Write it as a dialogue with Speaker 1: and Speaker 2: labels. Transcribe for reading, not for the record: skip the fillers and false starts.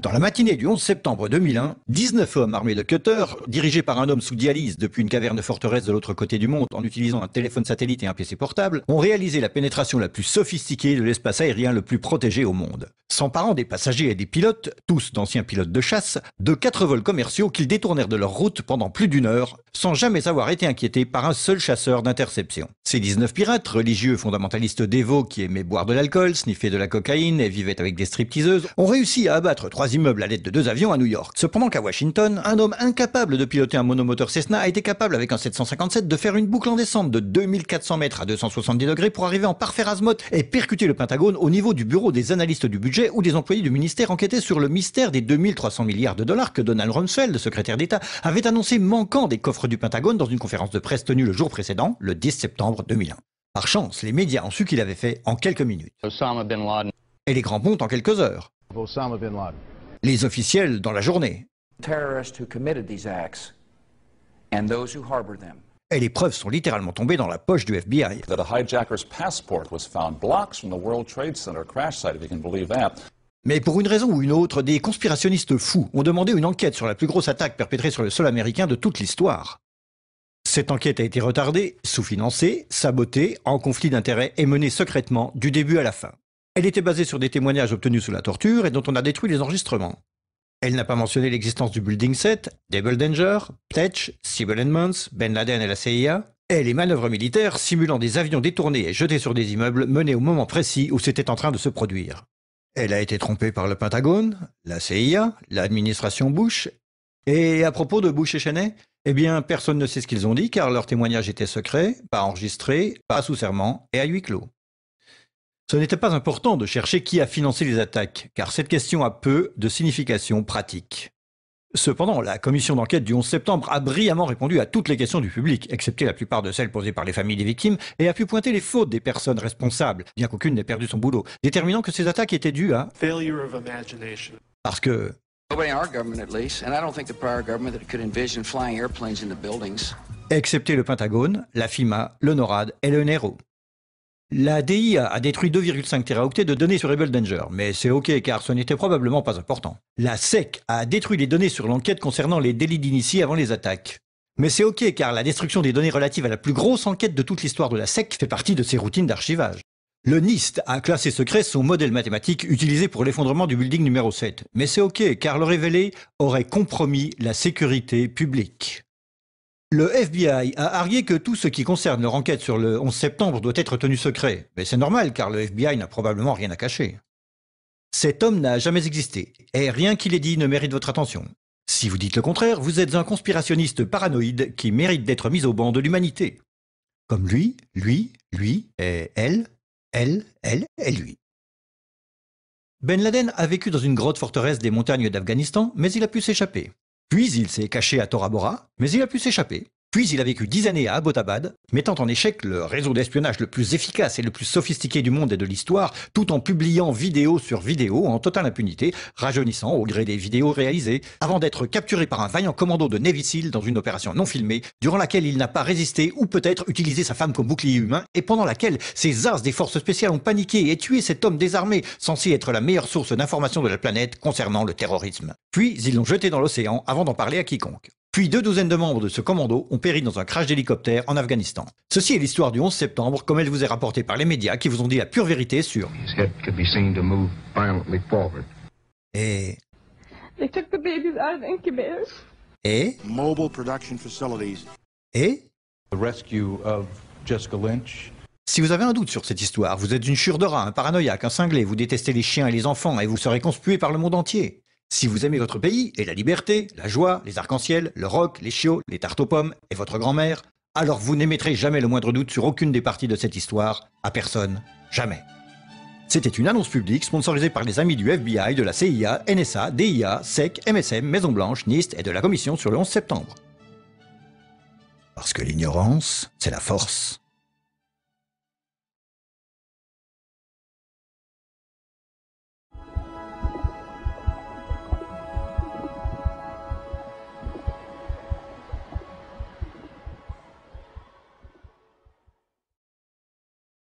Speaker 1: Dans la matinée du 11 septembre 2001, 19 hommes armés de cutters, dirigés par un homme sous dialyse depuis une caverne forteresse de l'autre côté du monde en utilisant un téléphone satellite et un PC portable, ont réalisé la pénétration la plus sophistiquée de l'espace aérien le plus protégé au monde. S'emparant des passagers et des pilotes, tous d'anciens pilotes de chasse, de 4 vols commerciaux qu'ils détournèrent de leur route pendant plus d'1 heure, sans jamais avoir été inquiétés par un seul chasseur d'interception. Ces 19 pirates, religieux fondamentalistes dévots qui aimaient boire de l'alcool, sniffer de la cocaïne et vivaient avec des stripteaseuses, ont réussi à abattre 3 immeubles à l'aide de 2 avions à New York. Cependant qu'à Washington, un homme incapable de piloter un monomoteur Cessna a été capable avec un 757 de faire une boucle en descente de 2400 mètres à 270 degrés pour arriver en parfait azimuth et percuter le Pentagone au niveau du bureau des analystes du budget où des employés du ministère enquêtaient sur le mystère des 2300 milliards de dollars que Donald Rumsfeld, secrétaire d'État, avait annoncé manquant des coffres du Pentagone dans une conférence de presse tenue le jour précédent, le 10 septembre 2001. Par chance, les médias ont su qu'il avait fait en quelques minutes.
Speaker 2: Osama bin Laden.
Speaker 1: Et les grands ponts en quelques heures.
Speaker 3: Osama bin Laden.
Speaker 1: Les officiels dans la journée.
Speaker 4: Terrorists who committed these acts and those who harbored them.
Speaker 1: Et les preuves sont littéralement tombées dans la poche du FBI.
Speaker 5: That a hijacker's passport was found blocks from the World Trade Center crash site, if you can believe that.
Speaker 1: Mais pour une raison ou une autre, des conspirationnistes fous ont demandé une enquête sur la plus grosse attaque perpétrée sur le sol américain de toute l'histoire. Cette enquête a été retardée, sous-financée, sabotée, en conflit d'intérêts et menée secrètement du début à la fin. Elle était basée sur des témoignages obtenus sous la torture et dont on a détruit les enregistrements. Elle n'a pas mentionné l'existence du Building 7, Double Danger, Tetch, Sibel Edmonds, Ben Laden et la CIA, et les manœuvres militaires simulant des avions détournés et jetés sur des immeubles menées au moment précis où c'était en train de se produire. Elle a été trompée par le Pentagone, la CIA, l'administration Bush. Et à propos de Bush et Cheney, eh bien, personne ne sait ce qu'ils ont dit car leur témoignage était secret, pas enregistré, pas sous serment et à huis clos. Ce n'était pas important de chercher qui a financé les attaques, car cette question a peu de signification pratique. Cependant, la commission d'enquête du 11 septembre a brillamment répondu à toutes les questions du public, excepté la plupart de celles posées par les familles des victimes, et a pu pointer les fautes des personnes responsables, bien qu'aucune n'ait perdu son boulot, déterminant que ces attaques étaient dues à...
Speaker 6: failure of imagination.
Speaker 1: Parce que...
Speaker 4: Nobody in our government, at least, and I don't think the prior government that could envision flying airplanes into buildings.
Speaker 1: Excepté le Pentagone, la FIMA, le NORAD et le NERO. La DIA a détruit 2,5 téraoctets de données sur Double Danger, mais c'est ok car ce n'était probablement pas important. La SEC a détruit les données sur l'enquête concernant les délits d'initiés avant les attaques. Mais c'est ok car la destruction des données relatives à la plus grosse enquête de toute l'histoire de la SEC fait partie de ses routines d'archivage. Le NIST a classé secret son modèle mathématique utilisé pour l'effondrement du building numéro 7. Mais c'est ok car le révéler aurait compromis la sécurité publique. Le FBI a argué que tout ce qui concerne leur enquête sur le 11 septembre doit être tenu secret. Mais c'est normal car le FBI n'a probablement rien à cacher. Cet homme n'a jamais existé et rien qu'il ait dit ne mérite votre attention. Si vous dites le contraire, vous êtes un conspirationniste paranoïde qui mérite d'être mis au banc de l'humanité. Comme lui et elle et lui. Ben Laden a vécu dans une grotte forteresse des montagnes d'Afghanistan, mais il a pu s'échapper. Puis il s'est caché à Tora Bora, mais il a pu s'échapper. Puis il a vécu 10 années à Abbottabad, mettant en échec le réseau d'espionnage le plus efficace et le plus sophistiqué du monde et de l'histoire, tout en publiant vidéo sur vidéo en totale impunité, rajeunissant au gré des vidéos réalisées, avant d'être capturé par un vaillant commando de Navy Seal dans une opération non filmée, durant laquelle il n'a pas résisté ou peut-être utilisé sa femme comme bouclier humain, et pendant laquelle ces as des forces spéciales ont paniqué et tué cet homme désarmé, censé être la meilleure source d'information de la planète concernant le terrorisme. Puis ils l'ont jeté dans l'océan avant d'en parler à quiconque. Puis 2 douzaines de membres de ce commando ont péri dans un crash d'hélicoptère en Afghanistan. Ceci est l'histoire du 11 septembre comme elle vous est rapportée par les médias qui vous ont dit la pure vérité sur... Et...
Speaker 7: They took the babies out of the incubators.
Speaker 1: Et...
Speaker 3: Mobile production facilities.
Speaker 1: Et...
Speaker 8: The rescue of Jessica Lynch.
Speaker 1: Si vous avez un doute sur cette histoire, vous êtes une chure de rat, un paranoïaque, un cinglé, vous détestez les chiens et les enfants et vous serez conspué par le monde entier. Si vous aimez votre pays et la liberté, la joie, les arcs-en-ciel, le rock, les chiots, les tartes aux pommes et votre grand-mère, alors vous n'émettrez jamais le moindre doute sur aucune des parties de cette histoire, à personne, jamais. C'était une annonce publique sponsorisée par les amis du FBI, de la CIA, NSA, DIA, SEC, MSM, Maison-Blanche, NIST et de la Commission sur le 11 septembre. Parce que l'ignorance, c'est la force.